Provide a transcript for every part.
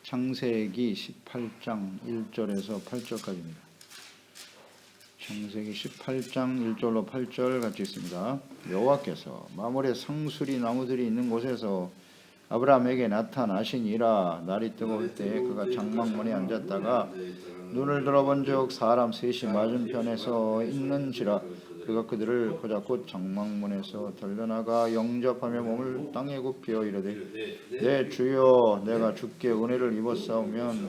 창세기 18장 1절에서 8절까지입니다. 창세기 18장 1절로 8절 같이 있습니다. 여호와께서 마물의 상수리 나무들이 있는 곳에서 아브라함에게 나타나시니라. 날이 뜨거울 때 그가 장막문에 앉았다가 눈을 들어본즉 사람 셋이 맞은편에서 있는지라. 그가 그들을 보자 곧 장막문에서 달려나가 영접하며 몸을 땅에 굽혀 이르되 내 주여, 내가 주께 은혜를 입었사오면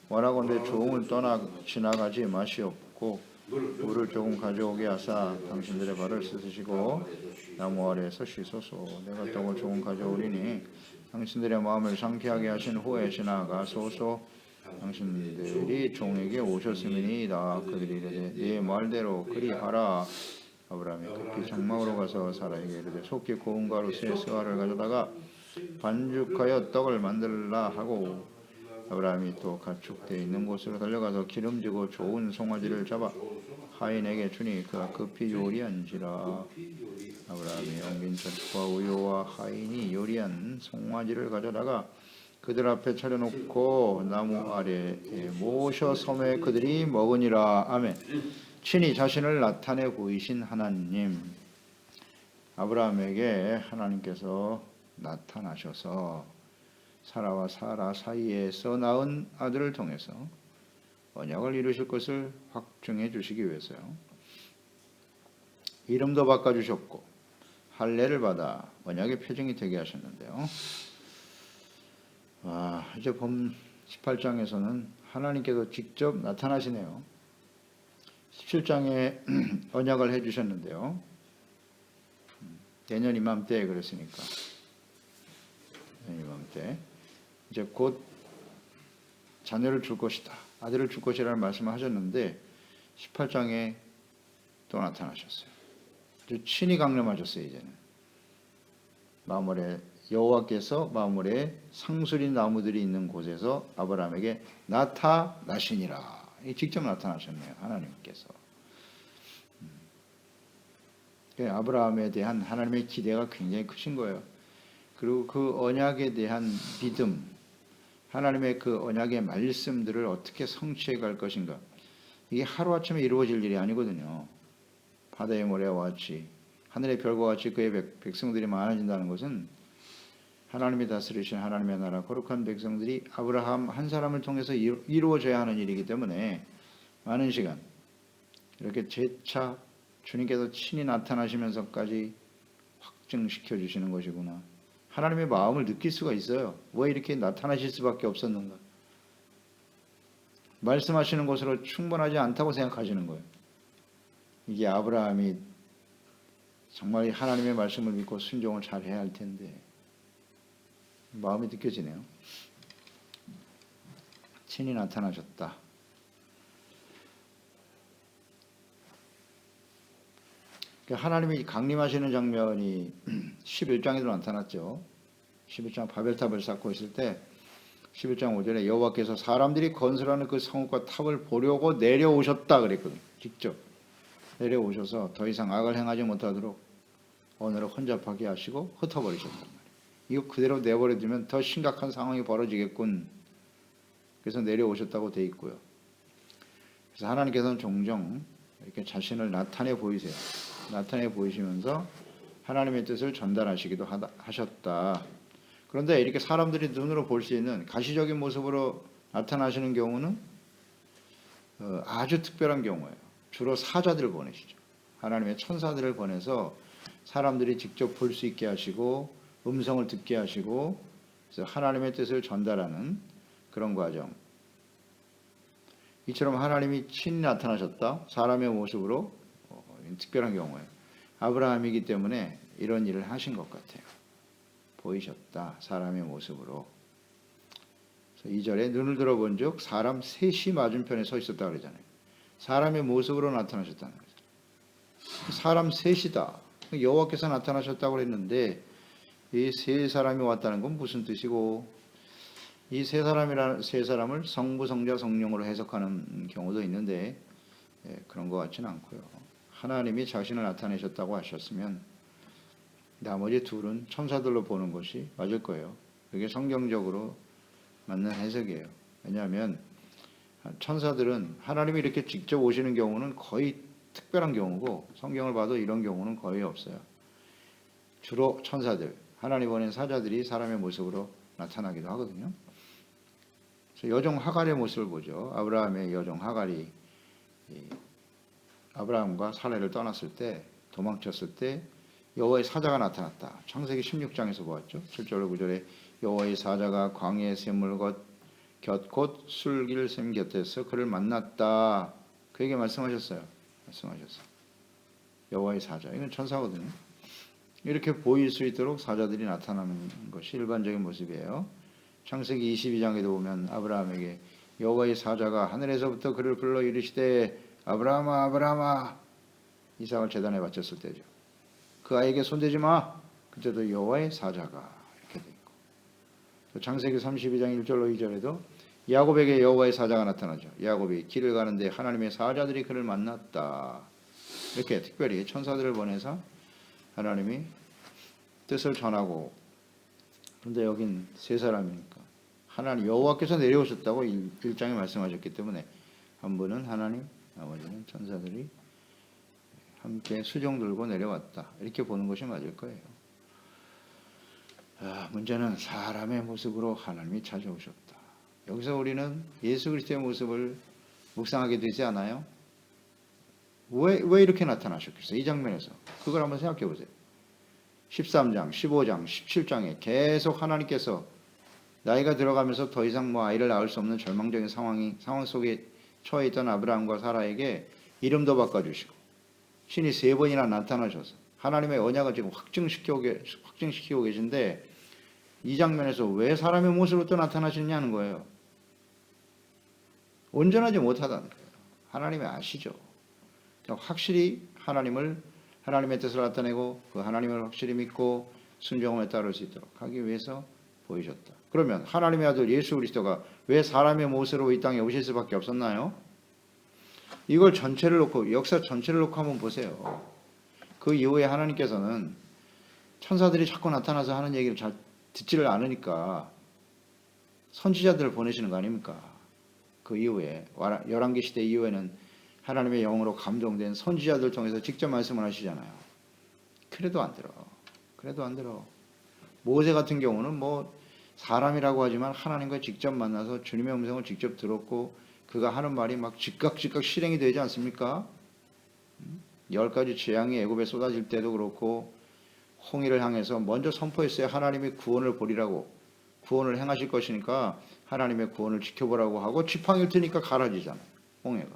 원하건대 조응을 떠나 지나가지 마시옵고 물을 조금 가져오게 하사 당신들의 발을 씻으시고 나무 아래에서 씻소서. 내가 떡을 조금 가져오리니 당신들의 마음을 상쾌하게 하신 후에 지나가소서. 당신들이 종에게 오셨음이니이다. 그들이 이르되 네 말대로 그리하라. 아브라함이 급히 장막으로 가서 사라에게 이르되 속히 고운 가루 세 스가를 가져다가 반죽하여 떡을 만들라 하고, 아브라함이 또 가축되어 있는 곳으로 달려가서 기름지고 좋은 송아지를 잡아 하인에게 주니 그가 급히 요리한지라. 아브라함이 엉긴 젖과 우유와 하인이 요리한 송아지를 가져다가 그들 앞에 차려놓고 나무 아래에 모셔 섬에 그들이 먹으니라. 아멘. 친히 자신을 나타내 보이신 하나님, 아브라함에게 하나님께서 나타나셔서 사라와 사라 사이에서 낳은 아들을 통해서 언약을 이루실 것을 확증해 주시기 위해서요. 이름도 바꿔주셨고 할례를 받아 언약의 표징이 되게 하셨는데요. 이제 본 18장에서는 하나님께서 직접 나타나시네요. 17장에 언약을 해주셨는데요. 내년 이맘때에 그랬으니까 내년 이맘때 이제 곧 자녀를 줄 것이다, 아들을 줄 것이라는 말씀을 하셨는데 18장에 또 나타나셨어요. 친히 강림하셨어요. 이제는 마물에 여호와께서 마물에 상수리 나무들이 있는 곳에서 아브라함에게 나타나시니라. 직접 나타나셨네요. 하나님께서. 아브라함에 대한 하나님의 기대가 굉장히 크신 거예요. 그리고 그 언약에 대한 믿음, 하나님의 그 언약의 말씀들을 어떻게 성취해 갈 것인가, 이게 하루아침에 이루어질 일이 아니거든요. 바다의 모래와 같이 하늘의 별과 같이 그의 백성들이 많아진다는 것은 하나님이 다스리신 하나님의 나라 거룩한 백성들이 아브라함 한 사람을 통해서 이루어져야 하는 일이기 때문에 많은 시간 이렇게 재차 주님께서 친히 나타나시면서까지 확증시켜 주시는 것이구나. 하나님의 마음을 느낄 수가 있어요. 왜 이렇게 나타나실 수밖에 없었는가. 말씀하시는 것으로 충분하지 않다고 생각하시는 거예요. 이게 아브라함이 정말 하나님의 말씀을 믿고 순종을 잘 해야 할 텐데 마음이 느껴지네요. 친히 나타나셨다. 하나님이 강림하시는 장면이 11장에도 나타났죠. 11장 바벨탑을 쌓고 있을 때 11장 5절에 여호와께서 사람들이 건설하는 그 성읍과 탑을 보려고 내려오셨다 그랬거든요. 직접 내려오셔서 더 이상 악을 행하지 못하도록 언어를 혼잡하게 하시고 흩어버리셨단 말이에요. 이거 그대로 내버려두면 더 심각한 상황이 벌어지겠군. 그래서 내려오셨다고 돼 있고요. 그래서 하나님께서는 종종 이렇게 자신을 나타내 보이세요. 나타내 보이시면서 하나님의 뜻을 전달하시기도 하셨다. 그런데 이렇게 사람들이 눈으로 볼 수 있는 가시적인 모습으로 나타나시는 경우는 아주 특별한 경우예요. 주로 사자들을 보내시죠. 하나님의 천사들을 보내서 사람들이 직접 볼 수 있게 하시고 음성을 듣게 하시고, 그래서 하나님의 뜻을 전달하는 그런 과정. 이처럼 하나님이 친히 나타나셨다. 사람의 모습으로 특별한 경우에 아브라함이기 때문에 이런 일을 하신 것 같아요. 보이셨다. 사람의 모습으로. 2절에 눈을 들어본 즉 사람 셋이 맞은편에 서 있었다 그러잖아요. 사람의 모습으로 나타나셨다는 거죠. 사람 셋이다. 여호와께서 나타나셨다고 그랬는데 이 세 사람이 왔다는 건 무슨 뜻이고, 이 세 사람을 성부, 성자, 성령으로 해석하는 경우도 있는데 그런 것 같지는 않고요. 하나님이 자신을 나타내셨다고 하셨으면 나머지 둘은 천사들로 보는 것이 맞을 거예요. 그게 성경적으로 맞는 해석이에요. 왜냐하면 천사들은 하나님이 이렇게 직접 오시는 경우는 거의 특별한 경우고 성경을 봐도 이런 경우는 거의 없어요. 주로 천사들, 하나님 보낸 사자들이 사람의 모습으로 나타나기도 하거든요. 그래서 여종 하갈의 모습을 보죠. 아브라함의 여종 하갈이 아브라함과 사라를 떠났을 때, 도망쳤을 때 여호와의 사자가 나타났다. 창세기 16장에서 보았죠. 7절 9절에 여호와의 사자가 광야의 샘물 곧 술길 샘 곁에서 그를 만났다. 그에게 말씀하셨어요. 여호와의 사자. 이건 천사거든요. 이렇게 보일 수 있도록 사자들이 나타나는 것이 일반적인 모습이에요. 창세기 22장에도 보면 아브라함에게 여호와의 사자가 하늘에서부터 그를 불러 이르시되 아브라함아 아브라함아, 이삭을 제단에 바쳤을 때죠. 그 아이에게 손대지 마. 그때도 여호와의 사자가 이렇게 돼 있고, 창세기 32장 1절로 2절에도 야곱에게 여호와의 사자가 나타나죠. 야곱이 길을 가는데 하나님의 사자들이 그를 만났다. 이렇게 특별히 천사들을 보내서 하나님이 뜻을 전하고, 그런데 여긴 세 사람이니까 하나님 여호와께서 내려오셨다고 1장에 말씀하셨기 때문에 한 분은 하나님, 나머지는 천사들이 함께 수종 들고 내려왔다. 이렇게 보는 것이 맞을 거예요. 문제는 사람의 모습으로 하나님이 찾아오셨다. 여기서 우리는 예수 그리스도의 모습을 묵상하게 되지 않아요? 왜 이렇게 나타나셨겠어요? 이 장면에서. 그걸 한번 생각해 보세요. 13장, 15장, 17장에 계속 하나님께서 나이가 들어가면서 더 이상 아이를 낳을 수 없는 절망적인 상황 속에 처해 있던 아브라함과 사라에게 이름도 바꿔주시고 신이 3번이나 나타나셔서 하나님의 언약을 지금 확증시키고 계신데, 이 장면에서 왜 사람의 모습으로 또 나타나시느냐는 거예요. 온전하지 못하다는 거예요. 하나님이 아시죠. 확실히 하나님의 뜻을 나타내고 그 하나님을 확실히 믿고 순종함에 따를 수 있도록 하기 위해서 보이셨다. 그러면 하나님의 아들 예수 그리스도가 왜 사람의 모습으로 이 땅에 오실 수밖에 없었나요? 이걸 전체를 놓고, 역사 전체를 놓고 한번 보세요. 그 이후에 하나님께서는 천사들이 자꾸 나타나서 하는 얘기를 잘 듣지를 않으니까 선지자들을 보내시는 거 아닙니까? 그 이후에 열왕기 시대 이후에는 하나님의 영으로 감동된 선지자들 통해서 직접 말씀을 하시잖아요. 그래도 안 들어. 모세 같은 경우는 사람이라고 하지만 하나님과 직접 만나서 주님의 음성을 직접 들었고, 그가 하는 말이 막 즉각 실행이 되지 않습니까? 10가지 재앙이 애굽에 쏟아질 때도 그렇고, 홍해를 향해서 먼저 선포했어요. 하나님의 구원을 보리라고, 구원을 행하실 것이니까 하나님의 구원을 지켜보라고 하고, 지팡이를 트니까 갈아지잖아요, 홍해가.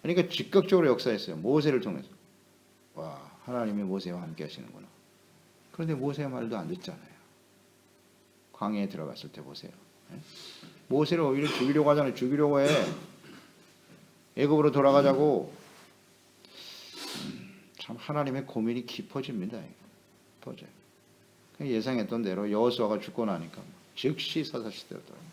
그러니까 즉각적으로 역사했어요. 모세를 통해서. 와, 하나님이 모세와 함께 하시는구나. 그런데 모세의 말도 안 듣잖아요. 광야에 들어갔을 때 보세요. 모세를 오히려 죽이려고 하잖아요. 죽이려고 해. 애굽으로 돌아가자고. 참 하나님의 고민이 깊어집니다. 깊어져요. 예상했던 대로 여호수아가 죽고 나니까 즉시 사사시대로 돌아가요.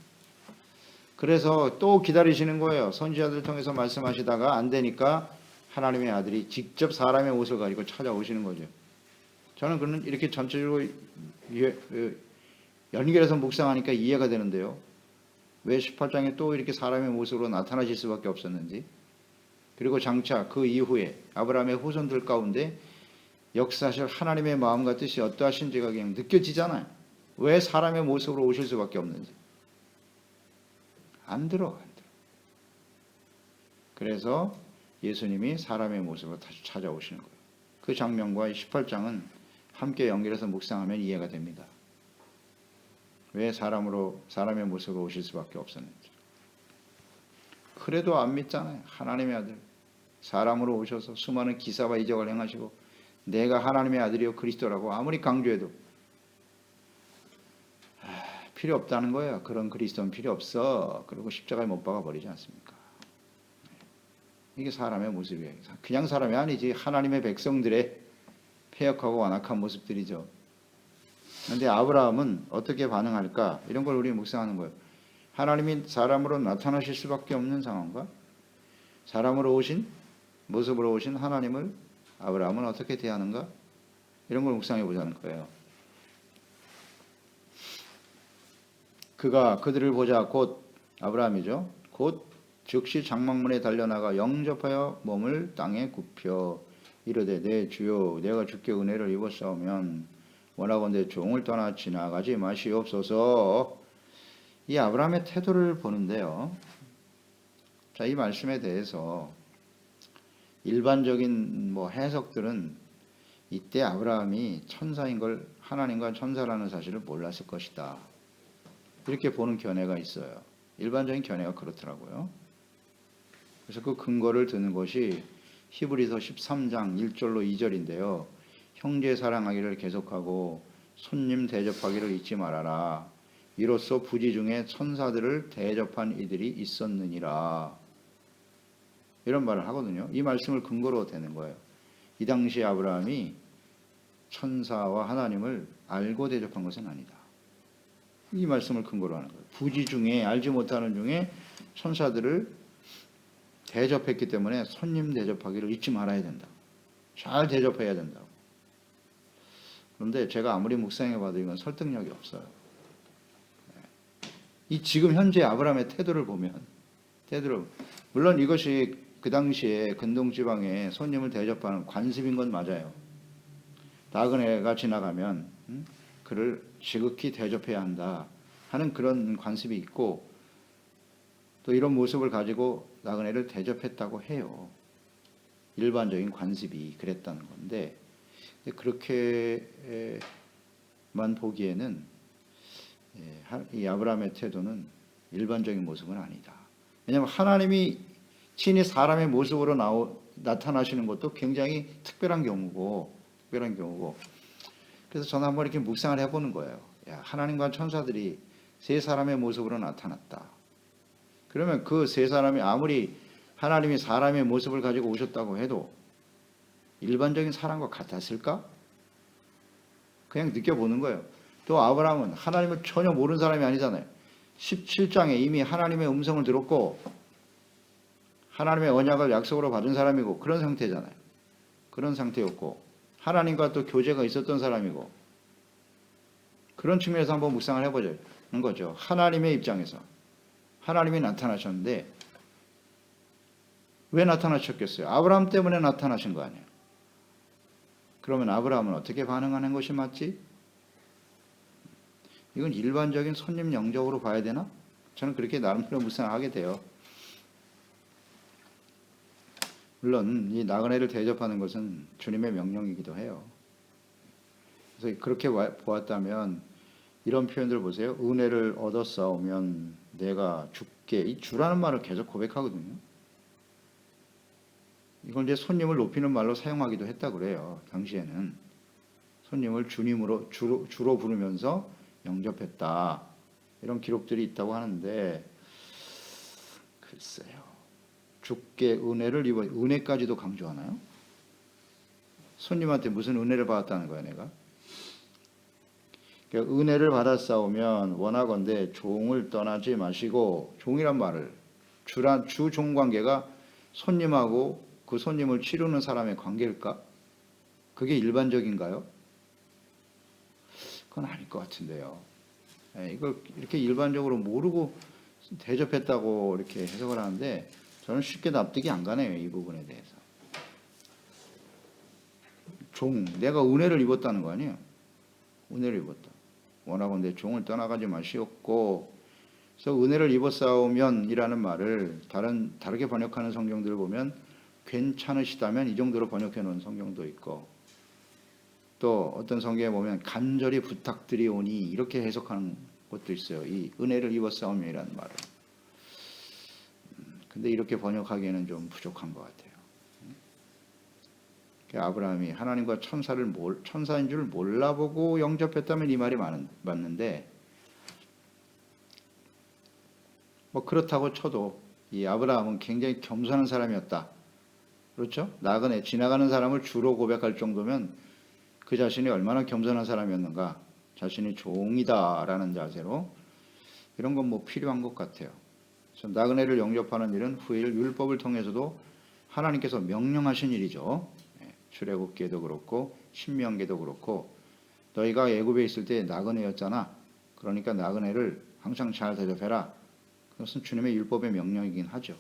그래서 또 기다리시는 거예요. 선지자들 통해서 말씀하시다가 안 되니까 하나님의 아들이 직접 사람의 옷을 가지고 찾아오시는 거죠. 저는 그는 이렇게 전체적으로 연결해서 묵상하니까 이해가 되는데요. 왜 18장에 또 이렇게 사람의 모습으로 나타나실 수밖에 없었는지, 그리고 장차 그 이후에 아브라함의 후손들 가운데 역사하실 하나님의 마음과 뜻이 어떠하신지가 그냥 느껴지잖아요. 왜 사람의 모습으로 오실 수밖에 없는지. 안 들어. 그래서 예수님이 사람의 모습으로 다시 찾아오시는 거예요. 그 장면과 18장은 함께 연결해서 묵상하면 이해가 됩니다. 왜 사람의 모습으로 오실 수밖에 없었는지. 그래도 안 믿잖아요. 하나님의 아들 사람으로 오셔서 수많은 기사와 이적을 행하시고 내가 하나님의 아들이요 그리스도라고 아무리 강조해도 필요 없다는 거예요. 그런 그리스도는 필요 없어. 그리고 십자가에 못 박아 버리지 않습니까? 이게 사람의 모습이에요. 그냥 사람이 아니지. 하나님의 백성들의 패역하고 완악한 모습들이죠. 그런데 아브라함은 어떻게 반응할까? 이런 걸 우리 묵상하는 거예요. 하나님이 사람으로 나타나실 수밖에 없는 상황과 사람으로 오신, 모습으로 오신 하나님을 아브라함은 어떻게 대하는가? 이런 걸 묵상해 보자는 거예요. 그가 그들을 보자 곧 아브라함이죠. 곧 즉시 장막문에 달려나가 영접하여 몸을 땅에 굽혀 이르되 내 주여 내가 주께 은혜를 입었사오면 원하건대 종을 떠나 지나가지 마시옵소서. 이 아브라함의 태도를 보는데요. 자, 이 말씀에 대해서 일반적인 해석들은 이때 아브라함이 천사인 걸 하나님과 천사라는 사실을 몰랐을 것이다. 이렇게 보는 견해가 있어요. 일반적인 견해가 그렇더라고요. 그래서 그 근거를 드는 것이 히브리서 13장 1절로 2절인데요. 형제 사랑하기를 계속하고 손님 대접하기를 잊지 말아라. 이로써 부지 중에 천사들을 대접한 이들이 있었느니라. 이런 말을 하거든요. 이 말씀을 근거로 되는 거예요. 이 당시 아브라함이 천사와 하나님을 알고 대접한 것은 아니다. 이 말씀을 근거로 하는 거예요. 부지 중에 알지 못하는 중에 천사들을 대접했기 때문에 손님 대접하기를 잊지 말아야 된다. 잘 대접해야 된다고. 그런데 제가 아무리 묵상해 봐도 이건 설득력이 없어요. 이 지금 현재 아브라함의 태도를 보면 물론 이것이 그 당시에 근동 지방에 손님을 대접하는 관습인 건 맞아요. 나그네가 지나가면 그를 지극히 대접해야 한다 하는 그런 관습이 있고 또 이런 모습을 가지고 나그네를 대접했다고 해요. 일반적인 관습이 그랬다는 건데 그렇게만 보기에는 이 아브라함의 태도는 일반적인 모습은 아니다. 왜냐하면 하나님이 친히 사람의 모습으로 나타나시는 것도 굉장히 특별한 경우고 그래서 저는 한번 이렇게 묵상을 해보는 거예요. 하나님과 천사들이 세 사람의 모습으로 나타났다. 그러면 그 세 사람이 아무리 하나님이 사람의 모습을 가지고 오셨다고 해도 일반적인 사람과 같았을까? 그냥 느껴보는 거예요. 또 아브라함은 하나님을 전혀 모르는 사람이 아니잖아요. 17장에 이미 하나님의 음성을 들었고 하나님의 언약을 약속으로 받은 사람이고 그런 상태잖아요. 그런 상태였고 하나님과 또 교제가 있었던 사람이고 그런 측면에서 한번 묵상을 해보자는 거죠. 하나님의 입장에서 하나님이 나타나셨는데 왜 나타나셨겠어요? 아브라함 때문에 나타나신 거 아니에요. 그러면 아브라함은 어떻게 반응하는 것이 맞지? 이건 일반적인 손님 영접으로 봐야 되나? 저는 그렇게 나름대로 묵상하게 돼요. 물론 이 나그네를 대접하는 것은 주님의 명령이기도 해요. 그래서 그렇게 보았다면 이런 표현들 보세요. 은혜를 얻었사오면 내가 주께, 이 주라는 말을 계속 고백하거든요. 이걸 이제 손님을 높이는 말로 사용하기도 했다 그래요. 당시에는 손님을 주님으로 주로 부르면서 영접했다. 이런 기록들이 있다고 하는데 글쎄요. 주께 은혜를 입어 은혜까지도 강조하나요? 손님한테 무슨 은혜를 받았다는 거야 내가? 그러니까 은혜를 받았사오면 원하건대 종을 떠나지 마시고 종이란 말을 주 종 관계가 손님하고 그 손님을 치르는 사람의 관계일까? 그게 일반적인가요? 그건 아닐 것 같은데요. 이걸 이렇게 일반적으로 모르고 대접했다고 이렇게 해석을 하는데 저는 쉽게 납득이 안 가네요. 이 부분에 대해서. 내가 은혜를 입었다는 거 아니에요? 은혜를 입었다. 원하건대 종을 떠나가지 마시옵고 그래서 은혜를 입었사오면 이라는 말을 다르게 번역하는 성경들을 보면 괜찮으시다면 이 정도로 번역해 놓은 성경도 있고 또 어떤 성경에 보면 간절히 부탁드리오니 이렇게 해석하는 것도 있어요. 이 은혜를 입었사오면이라는 말을. 근데 이렇게 번역하기에는 좀 부족한 것 같아요. 아브라함이 하나님과 천사인 줄 몰라보고 영접했다면 이 말이 맞는데 그렇다고 쳐도 이 아브라함은 굉장히 겸손한 사람이었다. 그렇죠? 나그네 지나가는 사람을 주로 고백할 정도면 그 자신이 얼마나 겸손한 사람이었는가. 자신이 종이다라는 자세로 이런 건 필요한 것 같아요. 그래서 나그네를 영접하는 일은 후일 율법을 통해서도 하나님께서 명령하신 일이죠. 출애굽기에도 그렇고 신명기에도 그렇고 너희가 애굽에 있을 때 나그네였잖아. 그러니까 나그네를 항상 잘 대접해라. 그것은 주님의 율법의 명령이긴 하죠.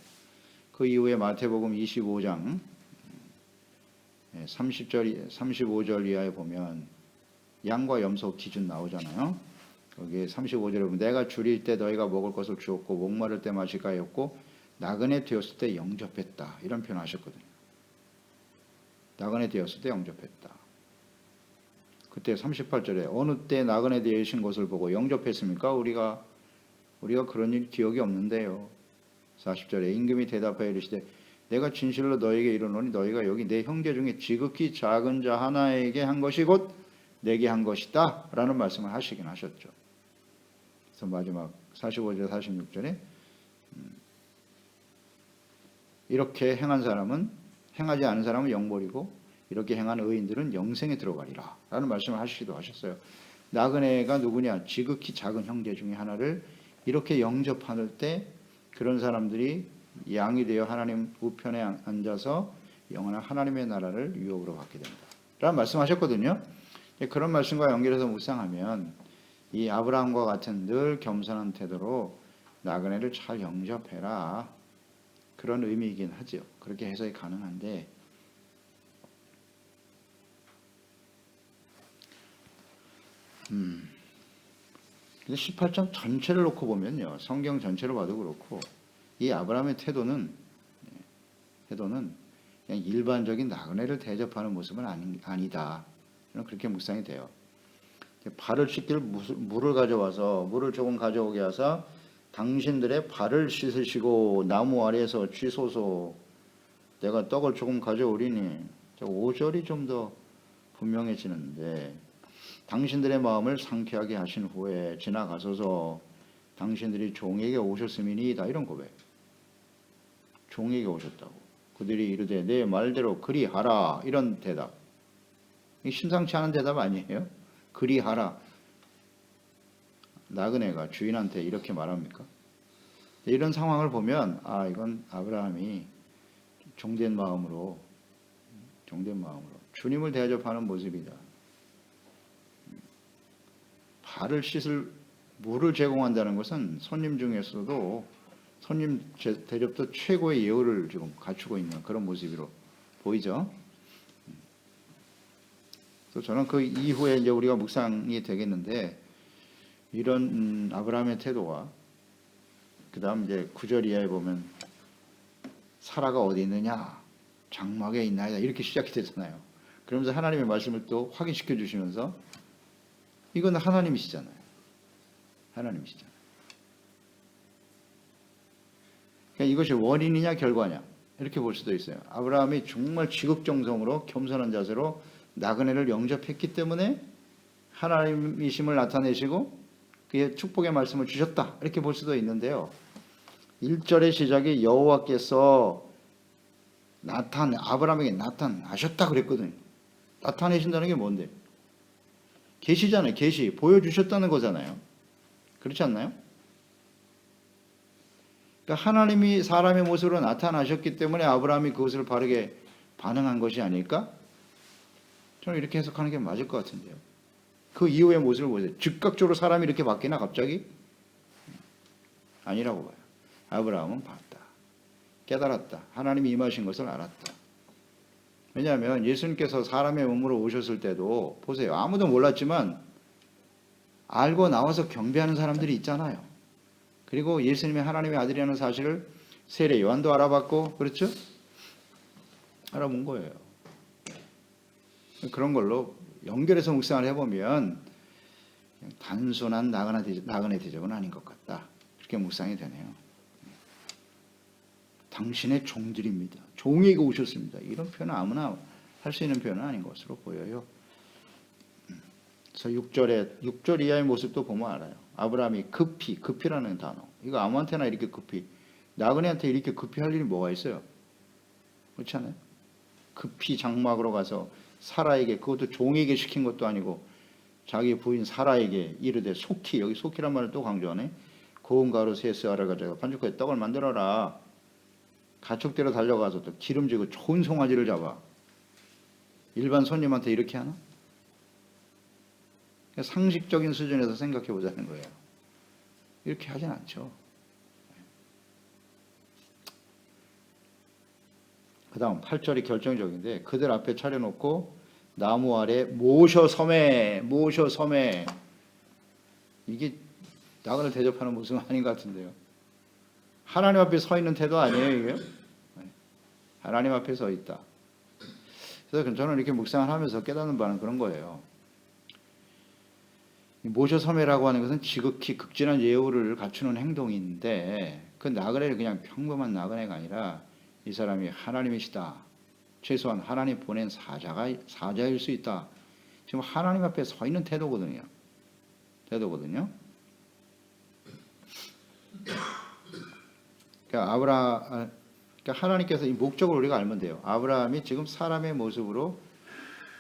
그 이후에 마태복음 25장 35절 이하에 보면 양과 염소 기준 나오잖아요. 거기에 35절에 보면 내가 줄일 때 너희가 먹을 것을 주었고 목마를 때 마실 가였고 나그네 되었을 때 영접했다. 이런 표현 하셨거든요. 나그네 되었을 때 영접했다. 그때 38절에 어느 때 나그네 되신 것을 보고 영접했습니까? 우리가 그런 일 기억이 없는데요. 40절에 임금이 대답하여 이르시되 내가 진실로 너에게 이르노니 너희가 여기 내 형제 중에 지극히 작은 자 하나에게 한 것이 곧 내게 한 것이다 라는 말씀을 하시긴 하셨죠. 그래서 마지막 45절 46절에 이렇게 행하지 않은 사람은 영벌이고 이렇게 행한 의인들은 영생에 들어가리라 라는 말씀을 하시기도 하셨어요. 나그네가 누구냐? 지극히 작은 형제 중에 하나를 이렇게 영접할 때 그런 사람들이 양이 되어 하나님 우편에 앉아서 영원한 하나님의 나라를 유업으로 받게 된다 라는 말씀하셨거든요. 그런 말씀과 연결해서 묵상하면 이 아브라함과 같은 늘 겸손한 태도로 나그네를 잘 영접해라 그런 의미이긴 하죠. 그렇게 해석이 가능한데 근데 18장 전체를 놓고 보면요. 성경 전체를 봐도 그렇고 이 아브라함의 태도는 그냥 일반적인 나그네를 대접하는 모습은 아니다. 그렇게 묵상이 돼요. 발을 씻길 물을 가져와서 물을 조금 가져오게 하사 당신들의 발을 씻으시고 나무 아래에서 취소서 내가 떡을 조금 가져오리니 5절이 좀 더 분명해지는데 당신들의 마음을 상쾌하게 하신 후에 지나가소서 당신들이 종에게 오셨음이니이다 이런 고백. 종에게 오셨다고. 그들이 이르되 내 말대로 그리하라 이런 대답. 심상치 않은 대답 아니에요? 그리하라. 나그네가 주인한테 이렇게 말합니까? 이런 상황을 보면 이건 아브라함이 종된 마음으로 주님을 대접하는 모습이다. 발을 씻을 물을 제공한다는 것은 손님 중에서도 손님 대접도 최고의 예우를 지금 갖추고 있는 그런 모습으로 보이죠. 그래서 저는 그 이후에 이제 우리가 묵상이 되겠는데 이런 아브라함의 태도와 그다음 이제 9절 이하에 보면 사라가 어디 있느냐 장막에 있나이다 이렇게 시작이 되잖아요. 그러면서 하나님의 말씀을 또 확인시켜 주시면서 이건 하나님이시잖아요. 그러니까 이것이 원인이냐 결과냐 이렇게 볼 수도 있어요. 아브라함이 정말 지극정성으로 겸손한 자세로 나그네를 영접했기 때문에 하나님이심을 나타내시고 그의 축복의 말씀을 주셨다 이렇게 볼 수도 있는데요. 1절의 시작이 여호와께서 아브라함에게 나타나셨다 그랬거든요. 나타내신다는 게 뭔데? 계시잖아요. 계시 보여주셨다는 거잖아요. 그렇지 않나요? 그러니까 하나님이 사람의 모습으로 나타나셨기 때문에 아브라함이 그것을 바르게 반응한 것이 아닐까? 저는 이렇게 해석하는 게 맞을 것 같은데요. 그 이후의 모습을 보세요. 즉각적으로 사람이 이렇게 바뀌나 갑자기? 아니라고 봐요. 아브라함은 봤다. 깨달았다. 하나님이 임하신 것을 알았다. 왜냐하면 예수님께서 사람의 몸으로 오셨을 때도 보세요. 아무도 몰랐지만 알고 나와서 경배하는 사람들이 있잖아요. 그리고 예수님이 하나님의 아들이라는 사실을 세례 요한도 알아봤고 그렇죠? 알아본 거예요. 그런 걸로 연결해서 묵상을 해보면 그냥 단순한 나그네 대접은 아닌 것 같다. 그렇게 묵상이 되네요. 당신의 종들입니다. 종에게 오셨습니다. 이런 표현은 아무나 할 수 있는 표현은 아닌 것으로 보여요. 그래서 6절 이하의 모습도 보면 알아요. 아브라함이 급히라는 단어. 이거 아무한테나 이렇게 급히. 나그네한테 이렇게 급히 할 일이 뭐가 있어요? 그렇지 않아요? 급히 장막으로 가서 사라에게, 그것도 종에게 시킨 것도 아니고 자기 부인 사라에게 이르되 속히, 여기 속히란 말을 또 강조하네. 고운 가루 세 쇠알을 가져가 반죽해 떡을 만들어라. 가축대로 달려가서 또 기름지고 좋은 송아지를 잡아. 일반 손님한테 이렇게 하나? 상식적인 수준에서 생각해 보자는 거예요. 이렇게 하진 않죠. 그 다음 8절이 결정적인데 그들 앞에 차려놓고 나무 아래 모셔 섬에 이게 나그네 대접하는 모습은 아닌 것 같은데요. 하나님 앞에 서 있는 태도 아니에요 이게? 하나님 앞에 서 있다. 그래서 저는 이렇게 묵상을 하면서 깨닫는 바는 그런 거예요. 모셔 섬에라고 하는 것은 지극히 극진한 예우를 갖추는 행동인데 그 나그네를 그냥 평범한 나그네가 아니라 이 사람이 하나님이시다. 최소한 하나님 보낸 사자일 수 있다. 지금 하나님 앞에 서 있는 태도거든요. 그러니까 하나님께서 이 목적을 우리가 알면 돼요. 아브라함이 지금 사람의 모습으로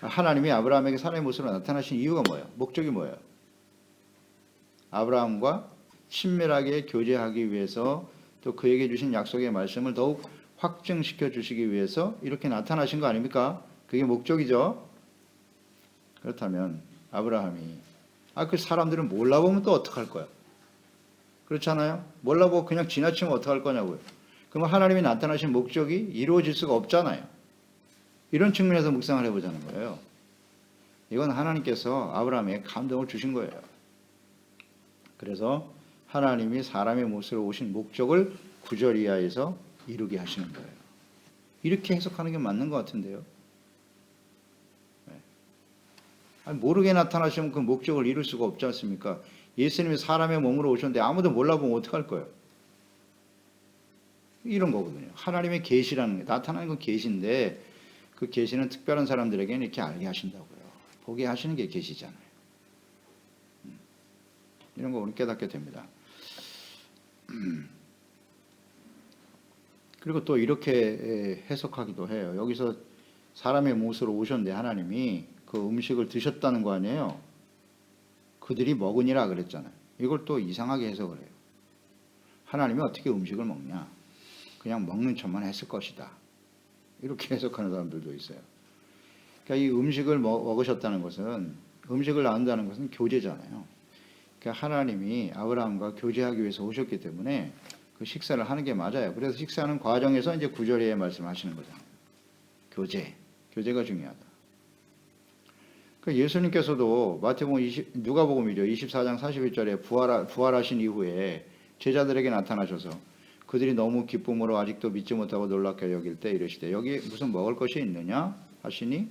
하나님이 아브라함에게 사람의 모습으로 나타나신 이유가 뭐예요? 목적이 뭐예요? 아브라함과 친밀하게 교제하기 위해서 또 그에게 주신 약속의 말씀을 더욱 확증시켜 주시기 위해서 이렇게 나타나신 거 아닙니까? 그게 목적이죠. 그렇다면 아브라함이 그 사람들은 몰라보면 또 어떡할 거야? 그렇잖아요. 몰라보고 그냥 지나치면 어떡할 거냐고요. 그러면 하나님이 나타나신 목적이 이루어질 수가 없잖아요. 이런 측면에서 묵상을 해보자는 거예요. 이건 하나님께서 아브라함에게 감동을 주신 거예요. 그래서 하나님이 사람의 모습으로 오신 목적을 9절 이하에서 이루게 하시는 거예요. 이렇게 해석하는 게 맞는 것 같은데요. 모르게 나타나시면 그 목적을 이룰 수가 없지 않습니까? 예수님이 사람의 몸으로 오셨는데 아무도 몰라보면 어떡할 거예요? 이런 거거든요. 하나님의 계시라는 게 나타나는 건 계시인데 그 계시는 특별한 사람들에게는 이렇게 알게 하신다고요. 보게 하시는 게 계시잖아요. 이런 거 우리 깨닫게 됩니다. 그리고 또 이렇게 해석하기도 해요. 여기서 사람의 모습으로 오셨는데 하나님이 그 음식을 드셨다는 거 아니에요. 그들이 먹으니라 그랬잖아요. 이걸 또 이상하게 해석을 해요. 하나님이 어떻게 음식을 먹냐? 그냥 먹는 척만 했을 것이다. 이렇게 해석하는 사람들도 있어요. 그러니까 이 음식을 먹으셨다는 것은 음식을 나눈다는 것은 교제잖아요. 그러니까 하나님이 아브라함과 교제하기 위해서 오셨기 때문에 그 식사를 하는 게 맞아요. 그래서 식사하는 과정에서 이제 9절에 말씀하시는 거잖아요. 교제가 중요하다. 그러니까 예수님께서도 누가복음이죠. 24장 41절에 부활하신 이후에 제자들에게 나타나셔서 그들이 너무 기쁨으로 아직도 믿지 못하고 놀랍게 여길 때 이르시되 여기 무슨 먹을 것이 있느냐 하시니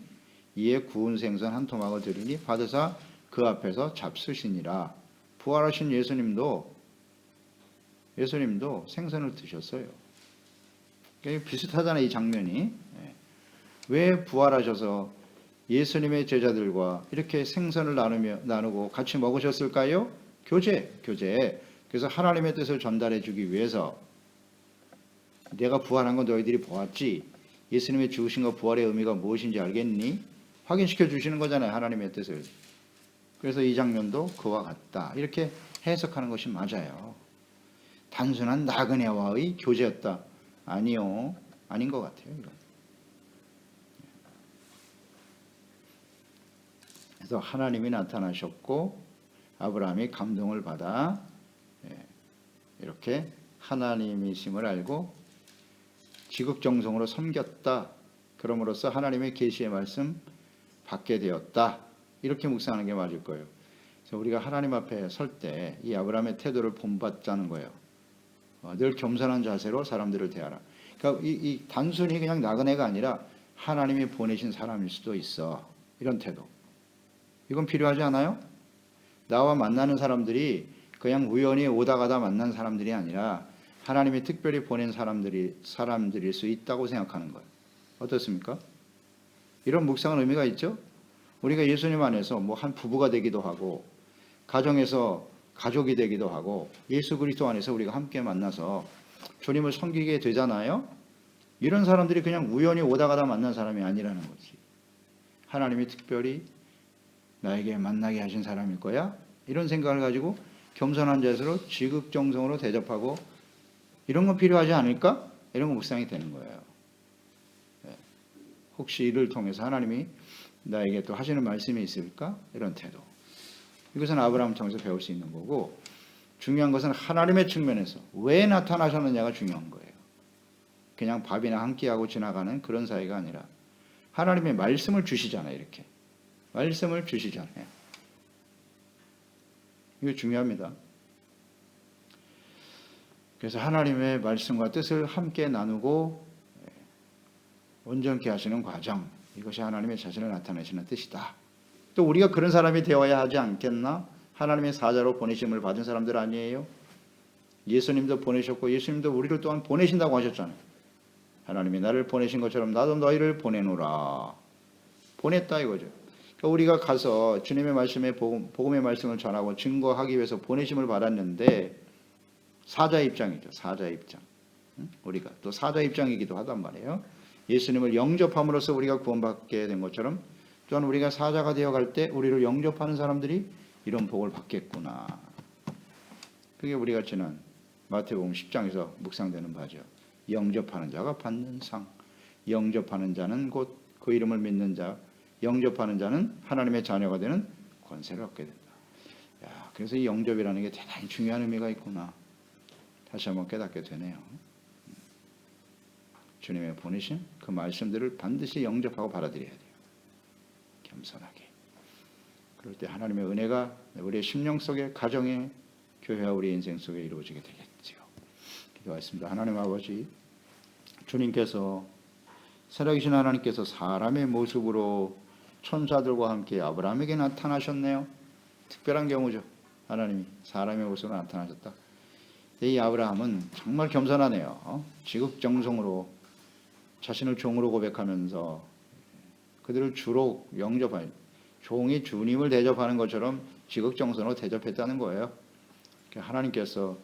이에 구운 생선 한 토막을 드리니 받으사 그 앞에서 잡수시니라. 부활하신 예수님도 생선을 드셨어요. 비슷하잖아요, 이 장면이. 왜 부활하셔서 예수님의 제자들과 이렇게 생선을 나누고 같이 먹으셨을까요? 교제. 그래서 하나님의 뜻을 전달해 주기 위해서 내가 부활한 건 너희들이 보았지. 예수님의 죽으신 부활의 의미가 무엇인지 알겠니? 확인시켜 주시는 거잖아요, 하나님의 뜻을. 그래서 이 장면도 그와 같다. 이렇게 해석하는 것이 맞아요. 단순한 나그네와의 교제였다. 아니요. 아닌 것 같아요. 이건. 그래서 하나님이 나타나셨고 아브라함이 감동을 받아 이렇게 하나님이심을 알고 지극정성으로 섬겼다. 그럼으로써 하나님의 계시의 말씀 받게 되었다. 이렇게 묵상하는 게 맞을 거예요. 그래서 우리가 하나님 앞에 설 때 이 아브라함의 태도를 본받자는 거예요. 늘 겸손한 자세로 사람들을 대하라. 그러니까 이 단순히 그냥 나그네가 아니라 하나님이 보내신 사람일 수도 있어. 이런 태도. 이건 필요하지 않아요? 나와 만나는 사람들이 그냥 우연히 오다 가다 만난 사람들이 아니라 하나님이 특별히 보낸 사람들일 수 있다고 생각하는 거예요. 어떻습니까? 이런 묵상은 의미가 있죠? 우리가 예수님 안에서 한 부부가 되기도 하고 가정에서 가족이 되기도 하고 예수 그리스도 안에서 우리가 함께 만나서 주님을 섬기게 되잖아요. 이런 사람들이 그냥 우연히 오다 가다 만난 사람이 아니라는 거지. 하나님이 특별히 나에게 만나게 하신 사람일 거야? 이런 생각을 가지고 겸손한 자세로 지극정성으로 대접하고 이런 건 필요하지 않을까? 이런 거 묵상이 되는 거예요. 혹시 이를 통해서 하나님이 나에게 또 하시는 말씀이 있을까? 이런 태도. 이것은 아브라함을 통해서 배울 수 있는 거고 중요한 것은 하나님의 측면에서 왜 나타나셨느냐가 중요한 거예요. 그냥 밥이나 한 끼하고 지나가는 그런 사이가 아니라 하나님의 말씀을 주시잖아요. 이렇게 말씀을 주시잖아요. 이거 중요합니다. 그래서 하나님의 말씀과 뜻을 함께 나누고 온전케 하시는 과정, 이것이 하나님의 자신을 나타내시는 뜻이다. 또 우리가 그런 사람이 되어야 하지 않겠나? 하나님의 사자로 보내심을 받은 사람들 아니에요? 예수님도 보내셨고 예수님도 우리를 또한 보내신다고 하셨잖아요. 하나님이 나를 보내신 것처럼 나도 너희를 보내노라. 보냈다 이거죠. 그러니까 우리가 가서 주님의 말씀에 복음의 말씀을 전하고 증거하기 위해서 보내심을 받았는데 사자 입장이죠. 사자 입장. 우리가 또 사자 입장이기도 하단 말이에요. 예수님을 영접함으로써 우리가 구원받게 된 것처럼 또한 우리가 사자가 되어갈 때 우리를 영접하는 사람들이 이런 복을 받겠구나. 그게 우리가 지난 마태복음 10장에서 묵상되는 바죠. 영접하는 자가 받는 상, 영접하는 자는 곧 그 이름을 믿는 자, 영접하는 자는 하나님의 자녀가 되는 권세를 얻게 된다. 야, 그래서 이 영접이라는 게 대단히 중요한 의미가 있구나. 다시 한번 깨닫게 되네요. 주님의 보내신 그 말씀들을 반드시 영접하고 받아들여야 돼요. 겸손하게. 그럴 때 하나님의 은혜가 우리의 심령 속에, 가정에, 교회와 우리 인생 속에 이루어지게 되겠지요. 기도하겠습니다. 하나님 아버지, 주님께서 살아계신 하나님께서 사람의 모습으로 천사들과 함께 아브라함에게 나타나셨네요. 특별한 경우죠. 하나님이 사람의 모습으로 나타나셨다. 이 아브라함은 정말 겸손하네요. 지극정성으로 자신을 종으로 고백하면서 그들을 주로 영접하는, 종이 주님을 대접하는 것처럼 지극정성으로 대접했다는 거예요. 하나님께서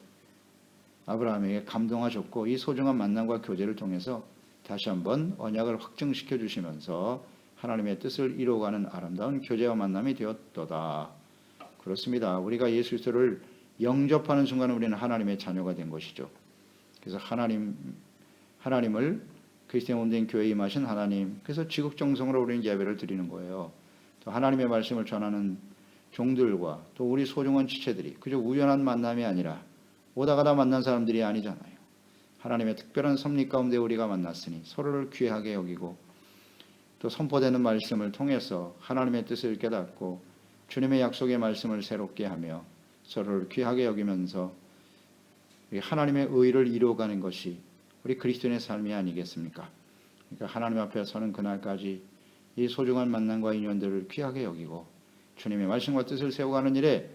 아브라함에게 감동하셨고 이 소중한 만남과 교제를 통해서 다시 한번 언약을 확증시켜 주시면서 하나님의 뜻을 이루어가는 아름다운 교제와 만남이 되었도다. 그렇습니다. 우리가 예수 그리스도를 영접하는 순간 우리는 하나님의 자녀가 된 것이죠. 그래서 하나님을 그리스도의 몸된 교회에 임하신 하나님, 그래서 지극정성으로 우리는 예배를 드리는 거예요. 또 하나님의 말씀을 전하는 종들과 또 우리 소중한 지체들이 그저 우연한 만남이 아니라 오다가다 만난 사람들이 아니잖아요. 하나님의 특별한 섭리 가운데 우리가 만났으니 서로를 귀하게 여기고 또 선포되는 말씀을 통해서 하나님의 뜻을 깨닫고 주님의 약속의 말씀을 새롭게 하며 서로를 귀하게 여기면서 하나님의 의를 이루어가는 것이 우리 그리스도인의 삶이 아니겠습니까? 그러니까 하나님 앞에 서는 그날까지 이 소중한 만남과 인연들을 귀하게 여기고 주님의 말씀과 뜻을 세워가는 일에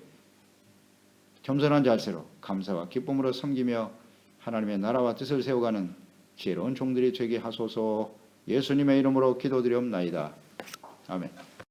겸손한 자세로 감사와 기쁨으로 섬기며 하나님의 나라와 뜻을 세워가는 지혜로운 종들이 되게 하소서. 예수님의 이름으로 기도드리옵나이다. 아멘.